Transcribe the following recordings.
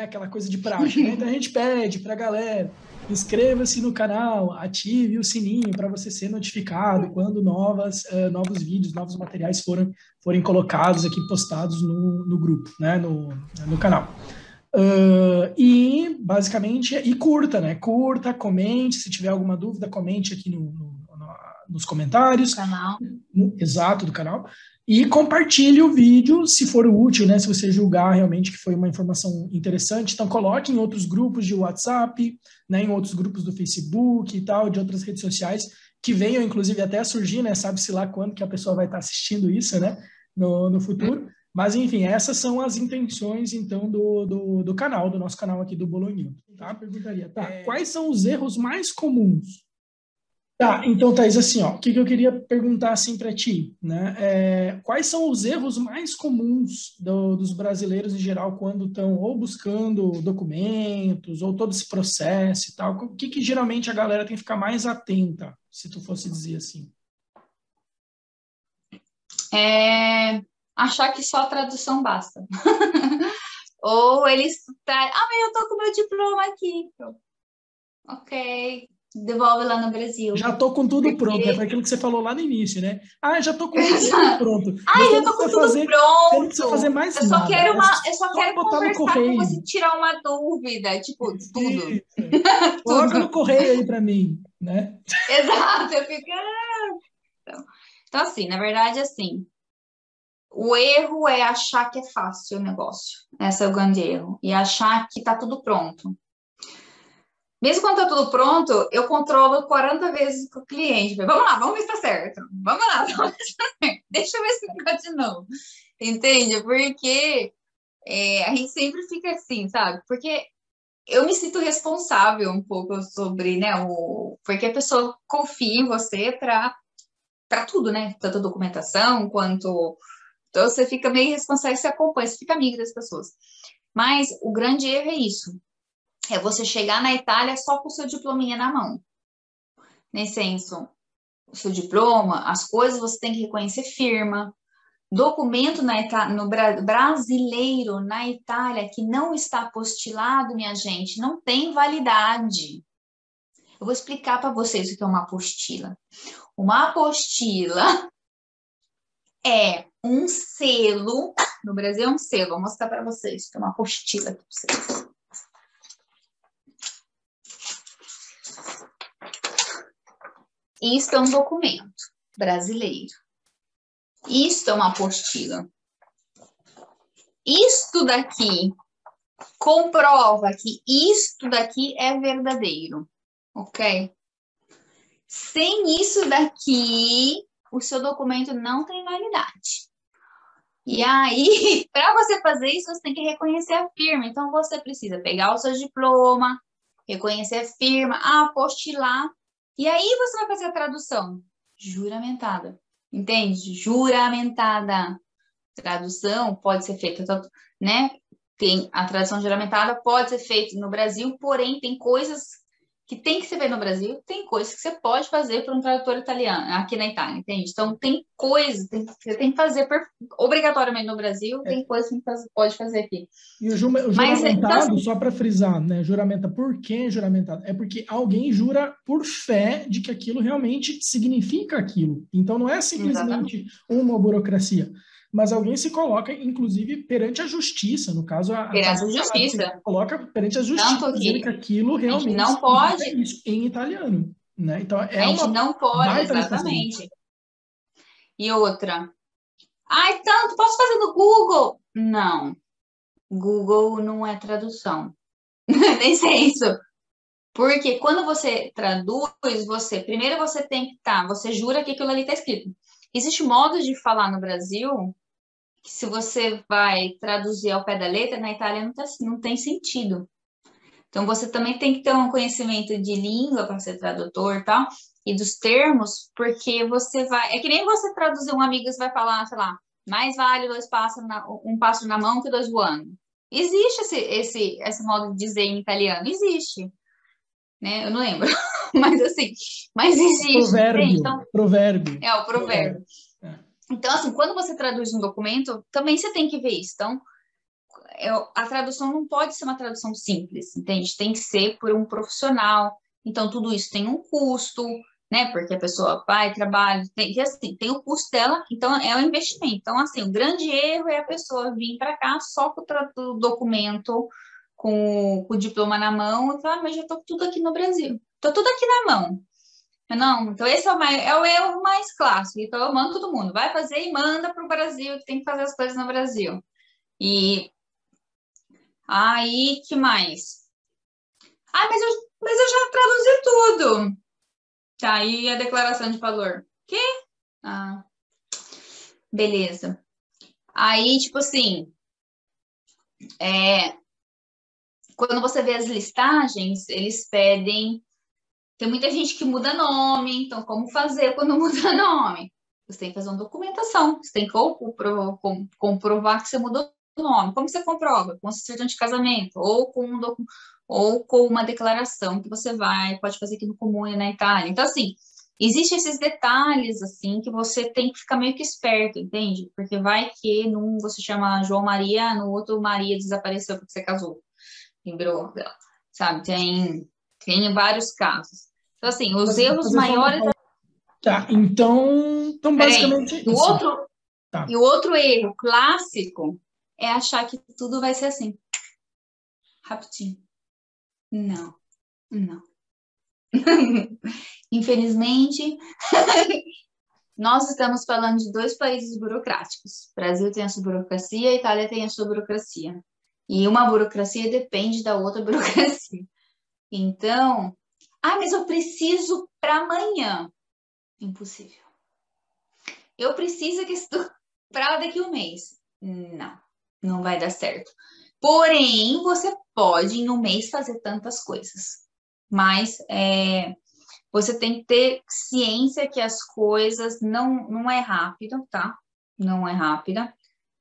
Aquela coisa de praxe, né? Então a gente pede para a galera, inscreva-se no canal, ative o sininho para você ser notificado quando novos vídeos, novos materiais forem colocados aqui, postados no grupo, né? No canal. E basicamente, curta, né? Curta, comente, se tiver alguma dúvida, comente aqui nos comentários. Canal. Exato, do canal. E compartilhe o vídeo, se for útil, né? Se você julgar realmente que foi uma informação interessante. Então, coloque em outros grupos de WhatsApp, né? Em outros grupos do Facebook e tal, de outras redes sociais, que venham, inclusive, até a surgir, né? Sabe-se lá quando que a pessoa vai estar assistindo isso, né? No futuro. Mas, enfim, essas são as intenções, então, do canal, do nosso canal aqui do Bolonhito. Tá? Perguntaria, quais são os erros mais comuns? Tá, então, Thaís, assim, ó, o que eu queria perguntar, assim, para ti, né? Quais são os erros mais comuns dos brasileiros, em geral, quando estão ou buscando documentos, ou todo esse processo e tal? O que geralmente a galera tem que ficar mais atenta, se tu fosse dizer assim? Achar que só a tradução basta. Ou eles mas eu tô com meu diploma aqui. Ok, devolve lá no Brasil. Já tô com tudo pronto, foi aquilo que você falou lá no início, né? Já tô com tudo pronto. Já tô com tudo pronto. Você não precisa fazer mais nada. Eu só quero conversar com você, tirar uma dúvida, tipo, tudo. Coloca no correio aí pra mim, né? Exato, eu fico... Então, assim, na verdade, assim, o erro é achar que é fácil o negócio. Esse é o grande erro. E achar que tá tudo pronto. Mesmo quando tá tudo pronto, eu controlo 40 vezes com o cliente. Vamos lá, vamos ver se tá certo. Vamos lá, vamos ver se tá certo. Deixa eu ver se tá de novo. Entende? Porque a gente sempre fica assim, sabe? Porque eu me sinto responsável um pouco sobre, né, porque a pessoa confia em você para tudo, né? Tanto documentação quanto... Então, você fica meio responsável, você acompanha, você fica amigo das pessoas. Mas o grande erro é isso. É você chegar na Itália só com o seu diplominha na mão. Nesse senso, o seu diploma, as coisas você tem que reconhecer firma. Documento brasileiro na Itália que não está apostilado, minha gente, não tem validade. Eu vou explicar para vocês o que é uma apostila. Uma apostila é um selo, no Brasil é um selo, vou mostrar para vocês, tem uma apostila aqui para vocês. Isto é um documento brasileiro. Isto é uma apostila. Isto daqui comprova que isto daqui é verdadeiro, ok? Sem isso daqui, o seu documento não tem validade. E aí, para você fazer isso, você tem que reconhecer a firma. Então, você precisa pegar o seu diploma, reconhecer a firma, apostilar. E aí, você vai fazer a tradução juramentada. Entende? Juramentada. Tradução pode ser feita, né? Tem a tradução juramentada, pode ser feita no Brasil, porém, tem coisas que tem que ser feito no Brasil, tem coisas que você pode fazer por um tradutor italiano, aqui na Itália, entende? Então, tem coisas que você tem que fazer obrigatoriamente no Brasil, tem coisas que você pode fazer aqui. E o juramentado, então, assim, só para frisar, né? Juramenta, por que juramentado? É porque alguém jura por fé de que aquilo realmente significa aquilo. Então, não é simplesmente uma burocracia, mas alguém se coloca, inclusive, perante a justiça, no caso, perante a justiça. Coloca perante a justiça, dizendo que aquilo realmente não pode isso em italiano, né? Então, a gente não pode, exatamente. E outra, tanto, posso fazer no Google? Não, Google não é tradução. Tem isso. Porque quando você traduz, primeiro você tem que você jura que aquilo ali está escrito. Existem modos de falar no Brasil que se você vai traduzir ao pé da letra, na Itália não tem sentido. Então, você também tem que ter um conhecimento de língua para ser tradutor e tal, e dos termos, porque você vai... É que nem você traduzir um amigo, você vai falar, sei lá, mais vale um pássaro na mão que dois voando. Existe esse modo de dizer em italiano? Existe. Né? Eu não lembro. Mas assim, existe. Provérbio. Então, provérbio. É o provérbio. Então, assim, quando você traduz um documento, também você tem que ver isso. Então, a tradução não pode ser uma tradução simples, entende? Tem que ser por um profissional. Então, tudo isso tem um custo, né? Porque a pessoa vai, trabalha, tem o custo dela, então é um investimento. Então, assim, o grande erro é a pessoa vir para cá só com o documento, com o diploma na mão, e falar, mas já estou tudo aqui no Brasil, estou tudo aqui na mão. Não, então esse é o erro mais clássico. Então, eu mando todo mundo, vai fazer e manda para o Brasil, que tem que fazer as coisas no Brasil. E aí, que mais? Ah, mas eu já traduzi tudo. Tá, aí a declaração de valor. Quê? Ah, beleza. Aí, tipo assim, quando você vê as listagens, eles pedem. Tem muita gente que muda nome, então como fazer quando muda nome? Você tem que fazer uma documentação, você tem que comprovar que você mudou o nome. Como você comprova? Com o certidão de casamento, ou com uma declaração que você pode fazer aqui no Comune, na Itália. Então, assim, existem esses detalhes, assim, que você tem que ficar meio que esperto, entende? Porque vai que num você chama João Maria, no outro Maria desapareceu porque você casou. Lembrou dela, sabe? Tem vários casos. Então, assim, os erros Fazer só uma maiores. pausa. Tá, então Peraí, basicamente, assim, tá. e o outro erro clássico é achar que tudo vai ser assim, rapidinho. Não, não. Infelizmente, nós estamos falando de dois países burocráticos. O Brasil tem a sua burocracia, a Itália tem a sua burocracia. E uma burocracia depende da outra burocracia. Então, mas eu preciso para amanhã. Impossível. Eu preciso que isso para daqui a um mês. Não, não vai dar certo. Porém, você pode em um mês fazer tantas coisas. Mas você tem que ter ciência que as coisas não é rápido, tá? Não é rápida.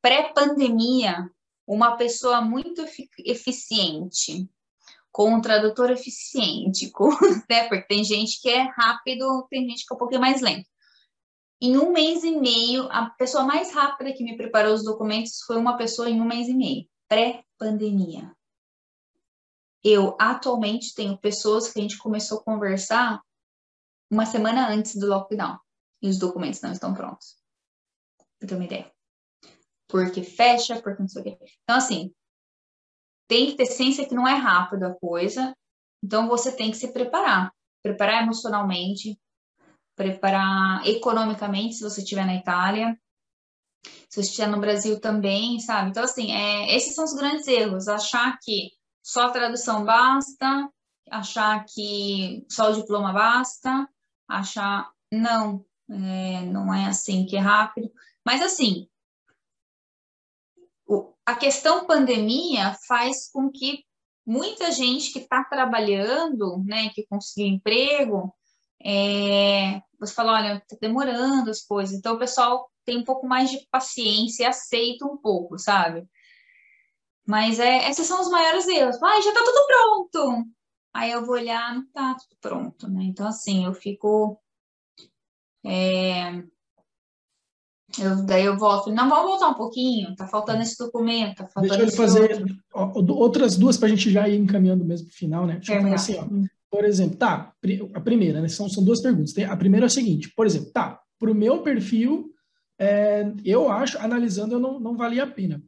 Pré-pandemia, uma pessoa muito eficiente, com um tradutor eficiente, né? Porque tem gente que é rápido, tem gente que é um pouquinho mais lento. Em um mês e meio, a pessoa mais rápida que me preparou os documentos foi uma pessoa em um mês e meio, pré-pandemia. Eu, atualmente, tenho pessoas que a gente começou a conversar uma semana antes do lockdown e os documentos não estão prontos. Pra ter uma ideia. Porque fecha, porque não sei o quê. Então, assim, tem que ter ciência que não é rápido a coisa, então você tem que se preparar. Preparar emocionalmente, preparar economicamente, se você estiver na Itália, se você estiver no Brasil também, sabe? Então, assim, esses são os grandes erros. Achar que só a tradução basta, achar que só o diploma basta, achar... Não, não é assim que é rápido. Mas, assim, a questão pandemia faz com que muita gente que está trabalhando, né, que conseguiu emprego, você fala, olha, está demorando as coisas. Então, o pessoal tem um pouco mais de paciência e aceita um pouco, sabe? Mas esses são os maiores erros. Já está tudo pronto. Aí eu vou olhar, não está tudo pronto, né? Então, assim, eu fico... daí eu volto. Não, vamos voltar um pouquinho. Tá faltando esse documento, tá Deixa faltando eu esse fazer outro. outras duas para a gente já ir encaminhando mesmo para o final, né? Deixa eu falar assim, ó. Por exemplo, a primeira, né? São duas perguntas. A primeira é o seguinte, por exemplo, para o meu perfil, eu acho, analisando, eu não valia a pena.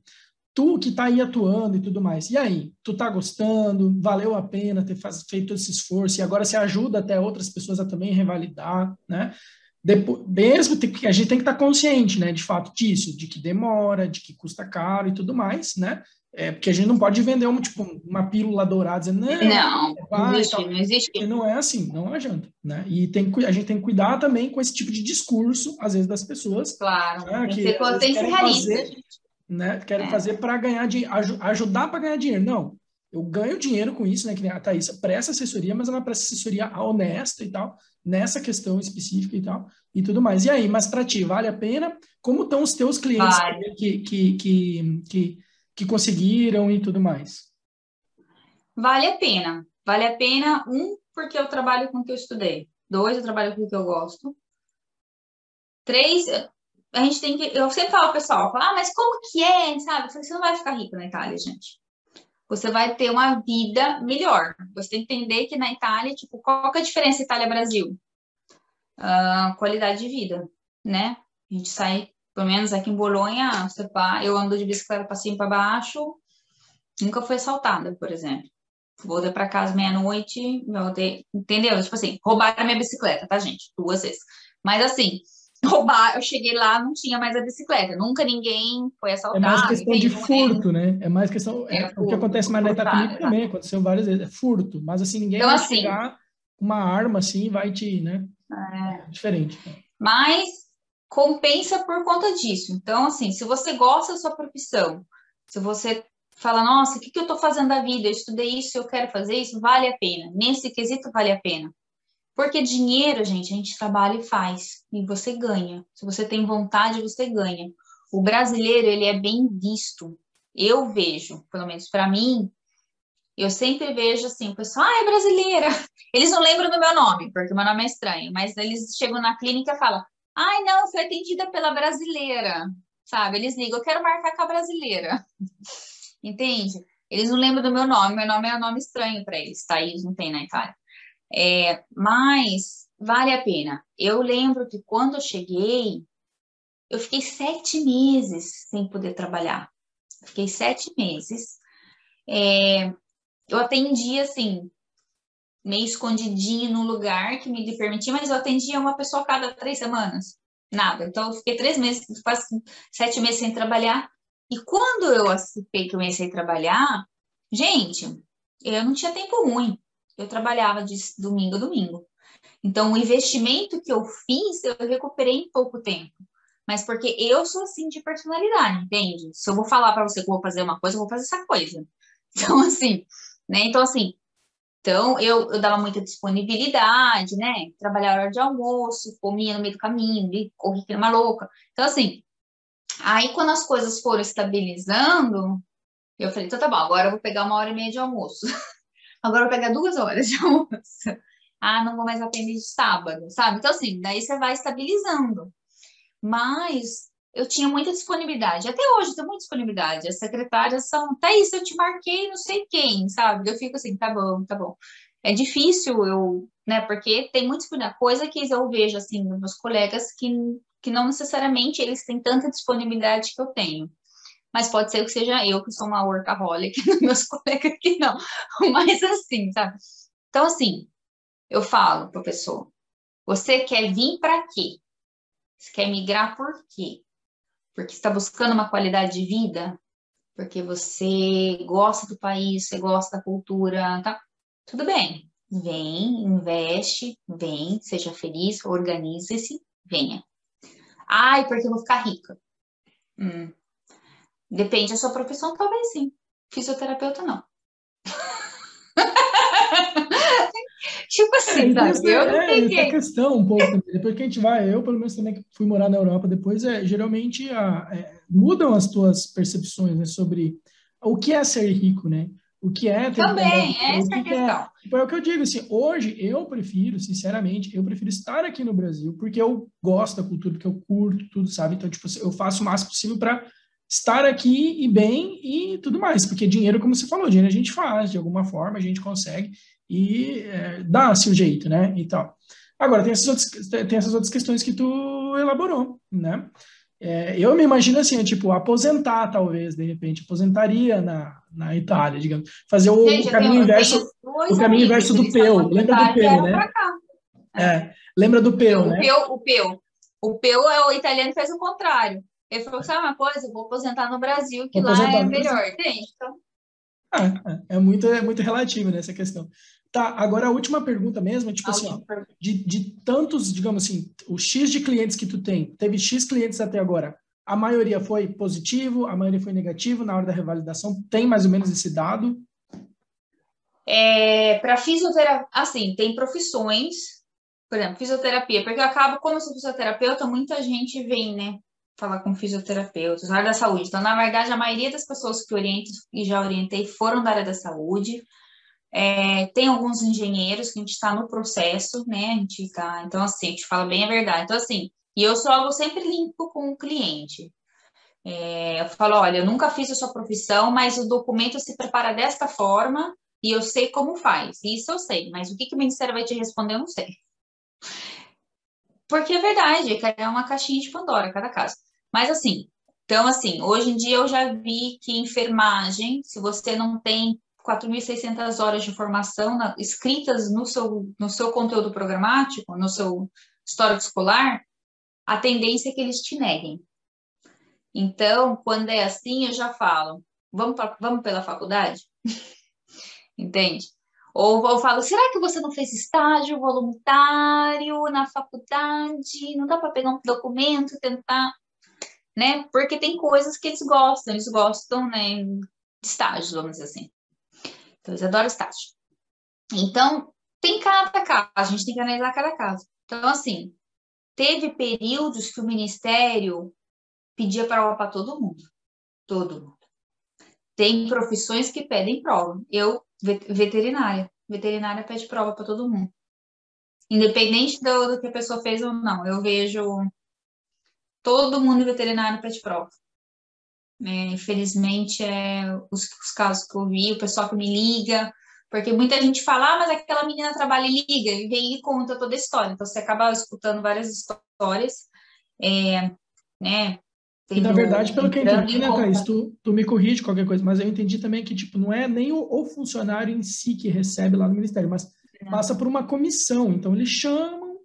Tu que está aí atuando e tudo mais, e aí? Tu tá gostando? Valeu a pena ter feito esse esforço? E agora você ajuda até outras pessoas a também revalidar, né? Mesmo que a gente tem que estar consciente, né, de fato disso, de que demora, de que custa caro e tudo mais, né? Porque a gente não pode vender uma pílula dourada dizendo, não, Não vai e existe, tal. não existe. Porque não é assim, não adianta, né? E a gente tem que cuidar também com esse tipo de discurso, às vezes, das pessoas, Claro, né, tem que às vezes que ser querem realista, fazer, gente. né? Querem fazer para ganhar dinheiro, ajudar para ganhar dinheiro. Não, eu ganho dinheiro com isso, né? Que nem a Thaís presta assessoria, mas ela presta assessoria honesta e tal, nessa questão específica e tal, e tudo mais. E aí, mas para ti, vale a pena? Como estão os teus clientes Vale, que conseguiram e tudo mais? vale a pena. Vale a pena, porque eu trabalho com o que eu estudei. 2, eu trabalho com o que eu gosto. 3, a gente tem que, eu sempre falo ao pessoal, mas como que é, sabe? Eu falei, você não vai ficar rico na Itália, gente. Você vai ter uma vida melhor. Você tem que entender que na Itália, tipo, qual que é a diferença Itália-Brasil? Qualidade de vida, né? A gente sai, pelo menos aqui em Bolonha, eu ando de bicicleta para cima e para baixo, nunca fui assaltada, por exemplo. Voltei para casa meia-noite, entendeu? Tipo assim, roubaram a minha bicicleta, tá, gente? 2 vezes. Mas assim, eu cheguei lá, não tinha mais a bicicleta. Nunca ninguém foi É mais assaltado, questão de entende? Não é, furto, né? É mais questão. É o que furto, acontece mais na Itália furtado, comigo exato. também, aconteceu várias vezes. É furto, mas assim, ninguém Então, vai assim, chegar com uma arma assim e vai te, né? É diferente. mas compensa por conta disso. Então, assim, se você gosta da sua profissão, se você fala, nossa, o que que eu estou fazendo da vida? Eu estudei isso, eu quero fazer isso, vale a pena. Nesse quesito, vale a pena. Porque dinheiro, gente, a gente trabalha e faz, e você ganha. Se você tem vontade, você ganha. O brasileiro, ele é bem visto. Eu vejo, pelo menos para mim, eu sempre vejo assim, o pessoal, é brasileira. Eles não lembram do meu nome, porque o meu nome é estranho, mas eles chegam na clínica e falam, ai, não, fui atendida pela brasileira, sabe? Eles ligam, eu quero marcar com a brasileira, entende? Eles não lembram do meu nome é um nome estranho para eles, tá? Eles não tem na Itália. Mas vale a pena. Eu lembro que quando eu cheguei, eu fiquei 7 meses sem poder trabalhar. Fiquei 7 meses. Eu atendi, assim, meio escondidinho no lugar que me permitia, mas eu atendia uma pessoa a cada 3 semanas. Nada. Então, eu fiquei 3 meses, quase 7 meses sem trabalhar. E quando eu aceitei que eu comecei a trabalhar, gente, eu não tinha tempo ruim. Eu trabalhava de domingo a domingo. Então, o investimento que eu fiz, eu recuperei em pouco tempo. Mas porque eu sou assim de personalidade, entende? Se eu vou falar para você que eu vou fazer uma coisa, eu vou fazer essa coisa. Então, assim, né? Então, eu dava muita disponibilidade, né? Trabalhar hora de almoço, comia no meio do caminho, corria que era uma louca. Então, assim, aí quando as coisas foram estabilizando, eu falei, então tá bom, agora eu vou pegar 1h30 de almoço. Agora eu vou pegar 2 horas de almoço. Ah, não vou mais atender de sábado, sabe? Então, assim, daí você vai estabilizando. Mas eu tinha muita disponibilidade. Até hoje eu tenho muita disponibilidade. As secretárias são, Thaís, eu te marquei não sei quem, sabe? Eu fico assim, tá bom, tá bom. É difícil né? Porque tem muita coisa que eu vejo, assim, dos meus colegas que não necessariamente eles têm tanta disponibilidade que eu tenho. Mas pode ser que seja eu que sou uma workaholic, meus colegas que não. Mas assim, sabe? Então, assim, eu falo para a pessoa, você quer vir para quê? Você quer migrar por quê? Porque você está buscando uma qualidade de vida? Porque você gosta do país, você gosta da cultura, tá? Tudo bem. Vem, investe, vem, seja feliz, organize-se, venha. Ai, porque eu vou ficar rica. Depende da sua profissão, talvez sim. Fisioterapeuta, não. Tipo assim, sabe? Eu não Essa peguei. questão um pouco também. Depois que a gente vai, eu pelo menos também que fui morar na Europa depois, geralmente mudam as tuas percepções, né, sobre o que é ser rico, né? O que é ter qualidade de Também, vida, o essa é a que é. questão. Tipo, é o que eu digo, assim, hoje eu prefiro, sinceramente, eu prefiro estar aqui no Brasil, porque eu gosto da cultura, porque eu curto tudo, sabe? Então, tipo, eu faço o máximo possível para estar aqui e bem e tudo mais, porque dinheiro, como você falou, dinheiro a gente faz, de alguma forma a gente consegue e dá-se o jeito, né, e tal. Agora, tem essas outras questões que tu elaborou, né? Eu me imagino assim, tipo, aposentar, talvez, de repente, aposentaria na Itália, digamos, fazer Gente, eu conheço o dois caminho amigos, inverso do eles se Peu, lembra do aposentaram e Peu, vieram né? para cá. É. Lembra do Peu, O né? Peu, o Peu. O Peu é o italiano que fez o contrário. Ele falou, sabe uma coisa? Eu vou aposentar no Brasil, que Vou lá aposentar é no Brasil. melhor. Entende? Então, É muito relativo nessa questão. Tá, agora a última pergunta mesmo, é tipo a assim, ó, última pergunta. de tantos, digamos assim, o X de clientes que tu tem, teve X clientes até agora, a maioria foi positivo, a maioria foi negativo na hora da revalidação, tem mais ou menos esse dado? Para fisioterapia, assim, tem profissões, por exemplo, fisioterapia, porque eu acabo, como eu sou fisioterapeuta, muita gente vem, né, falar com fisioterapeutas, na área da saúde. Então, na verdade, a maioria das pessoas que oriento e já orientei foram da área da saúde. Tem alguns engenheiros que a gente está no processo, né? A gente tá, então, assim, a gente fala bem a verdade. Então, assim, E eu sou sempre limpo com o cliente. Eu falo, olha, eu nunca fiz a sua profissão, mas o documento se prepara desta forma e eu sei como faz. Isso eu sei, mas o que o Ministério vai te responder, eu não sei. Porque é verdade, é uma caixinha de Pandora, cada caso. Mas assim, então assim, hoje em dia eu já vi que enfermagem, se você não tem 4.600 horas de formação escritas no seu conteúdo programático, no seu histórico escolar, a tendência é que eles te neguem. Então, quando é assim, eu já falo, vamos pela faculdade? Entende? Ou eu falo, será que você não fez estágio voluntário na faculdade? Não dá para pegar um documento e tentar, né? Porque tem coisas que eles gostam, né, de estágios, vamos dizer assim. Então, eles adoram estágio. Então, tem cada caso, a gente tem que analisar cada caso. Então, assim, teve períodos que o Ministério pedia prova para todo mundo. Todo mundo. Tem profissões que pedem prova. Veterinária pede prova para todo mundo. Independente do que a pessoa fez ou não. Eu vejo todo mundo veterinário pede prova. Infelizmente, os casos que eu vi, o pessoal que me liga, porque muita gente fala, mas aquela menina trabalha e liga, e vem e conta toda a história. Então, você acaba escutando várias histórias, né? E na verdade, pelo que eu Entrando entendi, em né, Thaís, contato. tu me corrige qualquer coisa, mas eu entendi também que, tipo, não é nem o funcionário em si que recebe lá no Ministério, mas passa por uma comissão. Então, eles chamam,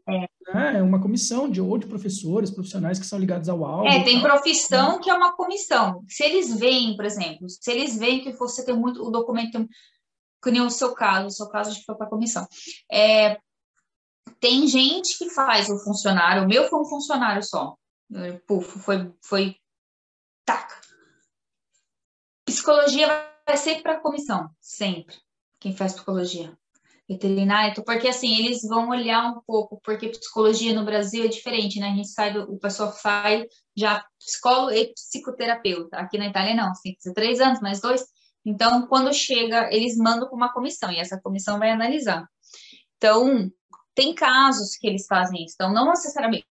né, uma comissão ou de professores, profissionais que são ligados ao algo e Tem tal, né? profissão que é uma comissão. Se eles veem, por exemplo, se eles veem que você tem muito, o documento, que nem o seu caso acho que foi para a comissão. Tem gente que faz o funcionário, o meu foi um funcionário só. Puf, foi, taca. Psicologia vai sempre para a comissão, sempre. Quem faz psicologia. Veterinária, porque assim, eles vão olhar um pouco, porque psicologia no Brasil é diferente, né? A gente sai o pessoal sai já psicólogo e psicoterapeuta. Aqui na Itália não, tem que ser 3 anos, mais 2. Então, quando chega, eles mandam para uma comissão, e essa comissão vai analisar. Então, tem casos que eles fazem isso. Então, não necessariamente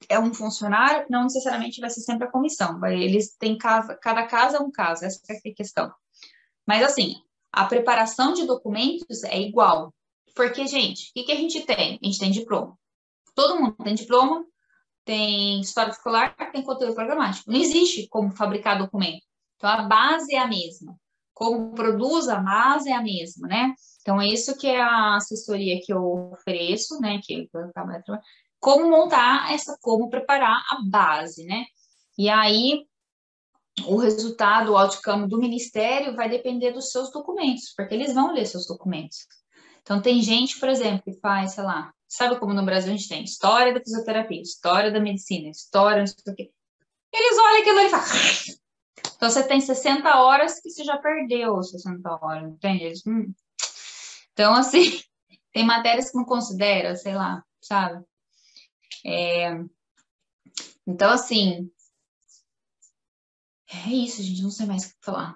é um funcionário, não necessariamente vai ser sempre a comissão. Eles têm cada caso é um caso, essa é a questão. Mas, assim, a preparação de documentos é igual. Porque, gente, o que a gente tem? A gente tem diploma. Todo mundo tem diploma, tem história escolar, tem conteúdo programático. Não existe como fabricar documento. Então, a base é a mesma. Como produz a base é a mesma, né? Então, é isso que é a assessoria que eu ofereço, né? Como preparar a base, né? E aí, o resultado, o outcome do Ministério vai depender dos seus documentos, porque eles vão ler seus documentos. Então, tem gente, por exemplo, que faz, sei lá, sabe como no Brasil a gente tem história da fisioterapia, história da medicina, história, não sei o quê. Eles olham aquilo e falam. Então, você tem 60 horas que você já perdeu 60 horas, entende? Então, assim, tem matérias que não considera, sei lá, sabe? Então, assim, é isso, gente, não sei mais o que falar.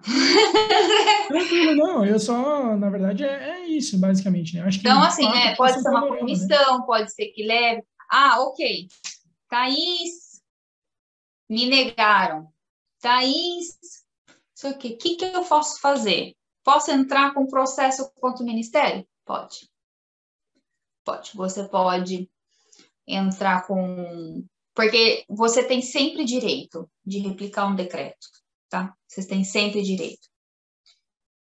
Tranquilo, não, eu só, na verdade, é isso, basicamente, né? Acho que, Então, de assim, fato, né? passa Pode um ser uma panorama, né? comissão, pode ser que leve. Ah, ok. Thaís, me negaram. Thaís, sei o quê. O que eu posso fazer? Posso entrar com processo contra o Ministério? Pode. Pode. Você pode entrar com. Porque você tem sempre direito de replicar um decreto, tá? Vocês têm sempre direito.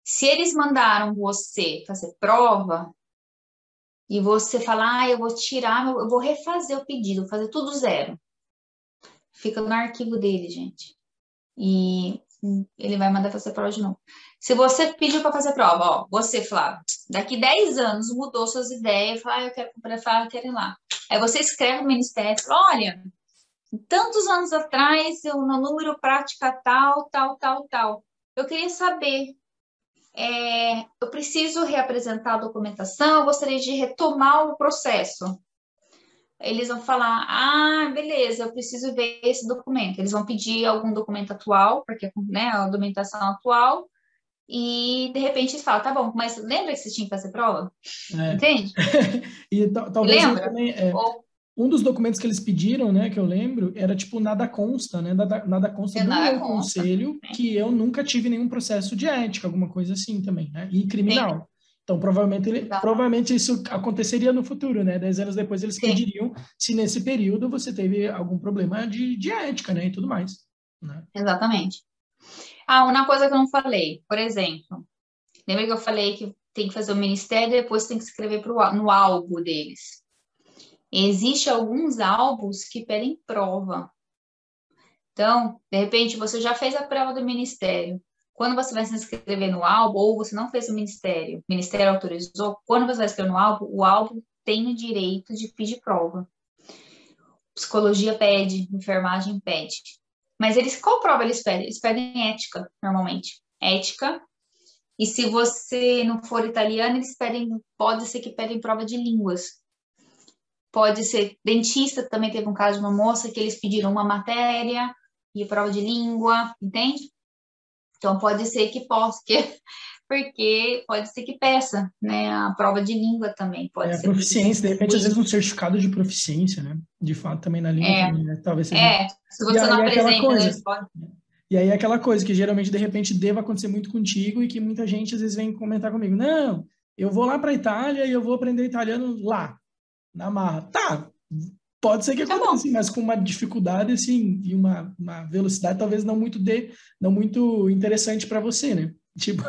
Se eles mandaram você fazer prova e você falar, eu vou tirar, eu vou refazer o pedido, fazer tudo zero. Fica no arquivo dele, gente. E ele vai mandar fazer prova de novo. Se você pediu para fazer prova, ó, você, Flávio, daqui 10 anos mudou suas ideias, fala, eu quero comprar, eu quero ir lá. Aí você escreve no Ministério, fala, olha, tantos anos atrás, eu no número prática tal, tal, tal, tal. Eu queria saber, eu preciso reapresentar a documentação, eu gostaria de retomar o processo. Eles vão falar, ah, beleza, eu preciso ver esse documento. Eles vão pedir algum documento atual, porque, né, a documentação atual, e de repente eles falam, tá bom, mas lembra que você tinha que fazer prova? É. Entende? E talvez eu Lembra? também, Ou, um dos documentos que eles pediram, né, que eu lembro, era tipo nada consta, né, nada consta do Nada meu consta, conselho né? que eu nunca tive nenhum processo de ética, alguma coisa assim também, né, e Sim, criminal. Então, exatamente. provavelmente isso aconteceria no futuro, né, 10 anos depois eles Sim, pediriam se nesse período você teve algum problema de ética, né, e tudo mais, né. exatamente. Ah, uma coisa que eu não falei, por exemplo, lembra que eu falei que tem que fazer o ministério e depois tem que escrever no álbum deles? Existem alguns álbuns que pedem prova. Então, de repente, você já fez a prova do ministério. Quando você vai se inscrever no álbum, ou você não fez o ministério autorizou, quando você vai escrever no álbum, o álbum tem o direito de pedir prova. Psicologia pede, enfermagem pede. Mas qual prova eles pedem? Eles pedem ética, normalmente. Ética. E se você não for italiano, pode ser que pedem prova de línguas. Pode ser dentista, também teve um caso de uma moça que eles pediram uma matéria e prova de língua, entende? Então pode ser que possa, porque pode ser que peça, né? A prova de língua também É, pode a ser pedido. proficiência, de repente, às vezes um certificado de proficiência, né, de fato, também na língua É, também, né, talvez seja. se E você não aí é aquela apresenta, né, coisa, que geralmente, de repente, deva acontecer muito contigo e que muita gente, às vezes, vem comentar comigo, não, eu vou lá para a Itália e eu vou aprender italiano lá, na marra. Tá, pode ser que tá bom. aconteça, mas com uma dificuldade, assim, e uma velocidade talvez não muito interessante para você, né? Tipo,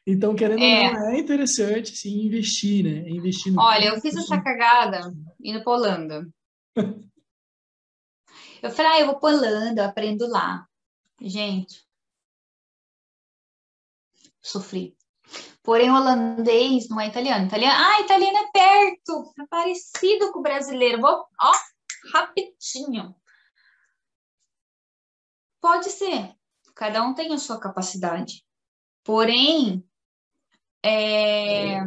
então, querendo ou não, É, é interessante, sim, investir, né? Investir no olha, eu fiz essa curso. cagada indo pra Holanda. Eu falei, eu vou pra Holanda, eu aprendo lá. Gente, sofri. Porém, o holandês não é italiano. Italiano é perto, é parecido com o brasileiro. Vou, ó, rapidinho. Pode ser. Cada um tem a sua capacidade. Porém, é,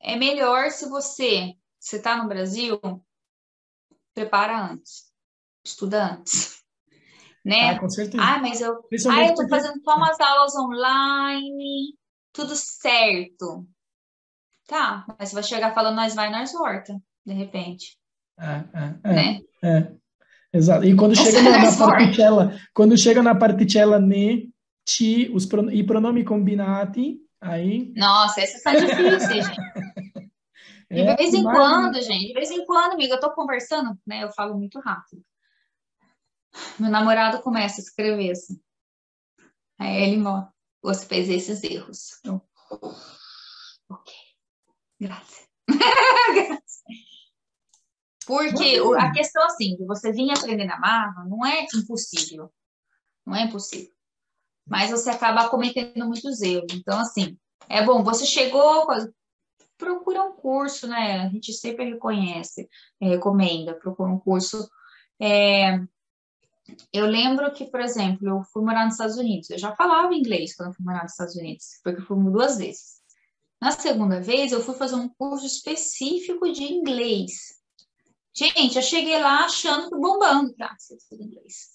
é melhor se você está no Brasil, prepara antes, estuda antes, Ah, né? com certeza. Eu Principalmente estou porque. fazendo só umas aulas online, tudo certo. Tá, mas você vai chegar falando nós volta, de repente, né? Exato. E quando Nós chega vai, na nós volta. particella né, ti, i pronomi combinati, aí Nossa, esses são difíceis, gente. De é vez em mais. quando, gente, de vez em quando, amiga, eu tô conversando, né? Eu falo muito rápido. Meu namorado começa a escrever assim. Aí ele, ó, você fez esses erros. Eu, ok, graças. Porque a questão, assim, de você vir aprender na marra não é impossível. Não é impossível. Mas você acaba cometendo muitos erros. Então, assim, é bom, você chegou, procura um curso, né? A gente sempre reconhece, recomenda, procura um curso. Eu lembro que, por exemplo, eu fui morar nos Estados Unidos. Eu já falava inglês quando eu fui morar nos Estados Unidos, porque eu fui 2 vezes. Na segunda vez, eu fui fazer um curso específico de inglês. Gente, eu cheguei lá achando que bombando pra ser tudo inglês.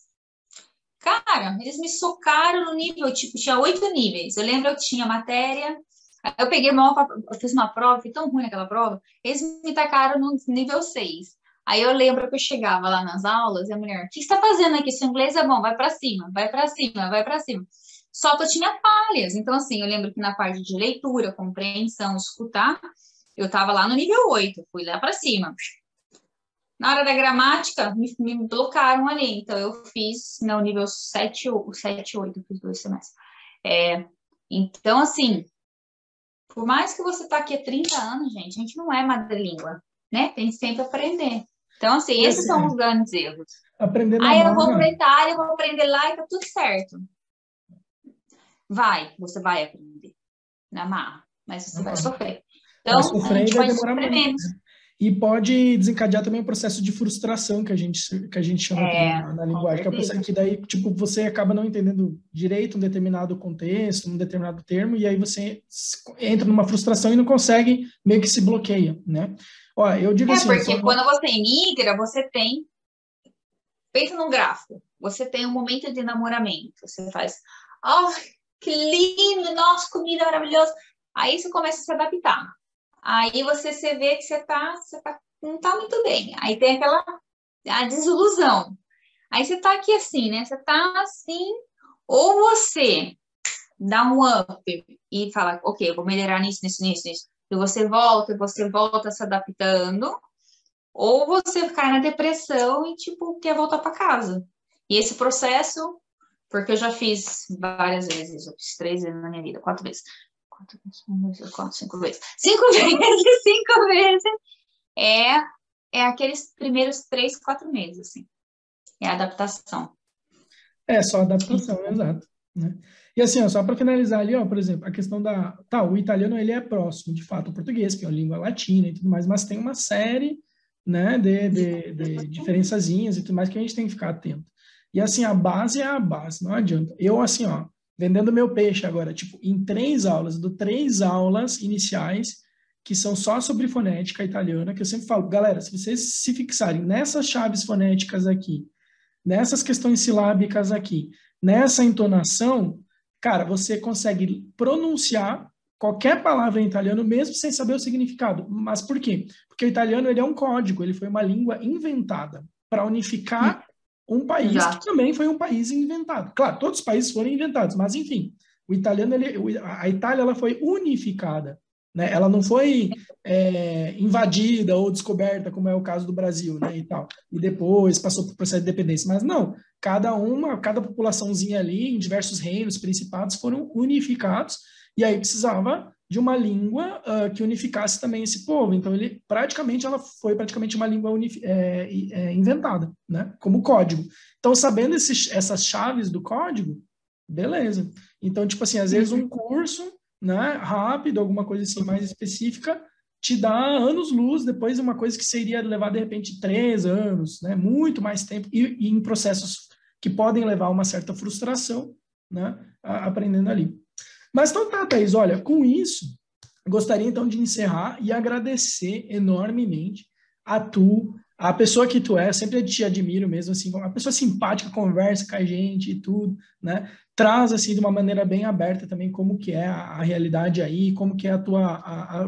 Cara, eles me socaram no nível, tipo, tinha 8 níveis. Eu lembro que tinha matéria. Aí eu peguei eu fiz uma prova, fui tão ruim naquela prova, eles me tacaram no nível 6. Aí eu lembro que eu chegava lá nas aulas e a mulher, o que você está fazendo aqui? Seu inglês é bom, vai para cima, vai para cima, vai para cima. Só que eu tinha falhas. Então, assim, eu lembro que na parte de leitura, compreensão, escutar, eu estava lá no nível 8, fui lá para cima. Na hora da gramática, me bloquearam ali. Então, eu fiz no nível 7, 7 8, fiz 2 semestres. Então, assim, por mais que você está aqui há 30 anos, gente, a gente não é madrelíngua, né? Tem sempre aprender. Então, assim, É esses assim, são os grandes erros. aprender na Aí eu vou para a marra, Itália, eu vou aprender lá e tá tudo certo. Você vai aprender na marra, mas você vai sofrer. vai Então, a sofrer e gente vai pode demorar sofrer muito, menos. né? E pode desencadear também o processo de frustração que a gente chama também na Com linguagem, que é o processo certeza. que daí, tipo, você acaba não entendendo direito um determinado contexto, um determinado termo, e aí você entra numa frustração e não consegue, meio que se bloqueia, né? Ó, eu digo assim, Porque quando você migra, você tem. Pensa num gráfico. Você tem um momento de namoramento. Você faz. Oh, que lindo! Nossa, comida maravilhosa. Aí você começa a se adaptar. Aí você vê que você tá não tá muito bem. Aí tem a desilusão. Aí você tá aqui assim, né? Você tá assim, ou você dá um up e fala, ok, eu vou melhorar nisso, nisso, nisso, nisso. E você volta se adaptando, ou você cai na depressão e, tipo, quer voltar para casa. E esse processo, porque eu já fiz várias vezes, eu fiz 3 vezes na minha vida, 4 vezes. 4 vezes, 1, 2, 3, 4, 5 vezes. 5 vezes, 5 vezes. É aqueles primeiros 3, 4 meses, assim. É a adaptação. É só adaptação, exato, né? E assim, ó, só para finalizar ali, ó, por exemplo, a questão da... Tá, o italiano, ele é próximo, de fato, ao português, que é uma língua latina e tudo mais, mas tem uma série, né, de diferençazinhas e tudo mais que a gente tem que ficar atento. E assim, a base é a base, não adianta. Eu, assim, ó, vendendo meu peixe agora, tipo, em 3 aulas, eu dou 3 aulas iniciais que são só sobre fonética italiana, que eu sempre falo, galera, se vocês se fixarem nessas chaves fonéticas aqui, nessas questões silábicas aqui, nessa entonação, cara, você consegue pronunciar qualquer palavra em italiano mesmo sem saber o significado. Mas por quê? Porque o italiano ele é um código, ele foi uma língua inventada para unificar um país que Exato. também foi um país inventado. Claro, todos os países foram inventados, mas enfim, o italiano, a Itália, ela foi unificada, né? Ela não foi invadida ou descoberta, como é o caso do Brasil, né, e tal. E depois passou por processo de independência. Mas não, cada populaçãozinha ali, em diversos reinos, principados, foram unificados, e aí precisava de uma língua que unificasse também esse povo. Então, ela foi praticamente uma língua inventada, né, como código. Então, sabendo essas chaves do código, beleza. Então, tipo assim, às vezes um curso, né, rápido, alguma coisa assim mais específica, te dá anos-luz, depois uma coisa que seria levar, de repente, 3 anos, né, muito mais tempo, e em processos que podem levar a uma certa frustração, né, aprendendo ali. Mas então tá, Thaís, olha, com isso, gostaria então de encerrar e agradecer enormemente a pessoa que tu é, sempre te admiro mesmo, assim, uma pessoa simpática, conversa com a gente e tudo, né? Traz, assim, de uma maneira bem aberta também como que é a realidade aí, como que é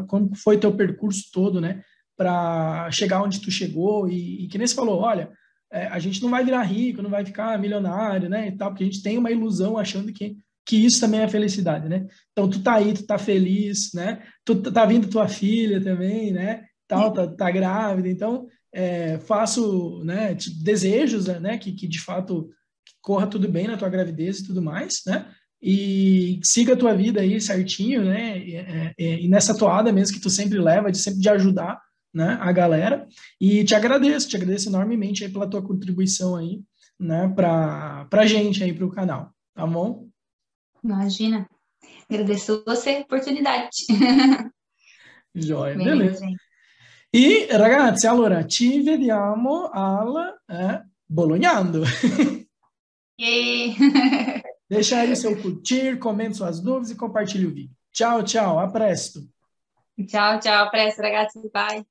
como foi teu percurso todo, né? Para chegar onde tu chegou e que nem você falou, olha, a gente não vai virar rico, não vai ficar milionário, né, e tal, porque a gente tem uma ilusão achando que isso também é felicidade, né? Então, tu tá aí, tu tá feliz, né? Tu tá vindo tua filha também, né? Tal, tá grávida. Então, faço, né, desejos, né, que de fato corra tudo bem na tua gravidez e tudo mais, né? E siga a tua vida aí certinho, né? E nessa toada mesmo que tu sempre leva, de sempre de ajudar, né, a galera. E te agradeço enormemente aí pela tua contribuição aí, né, pra gente aí pro canal, tá bom? Imagina. Agradeço você a oportunidade. Joia, Beleza, beleza. gente. E ragazzi, allora ci vediamo al Bolognando. E... Deixa aí o seu curtir, comente suas dúvidas e compartilhe o vídeo. Tchau, tchau, a presto. Ciao, ciao, a presto ragazzi, bye.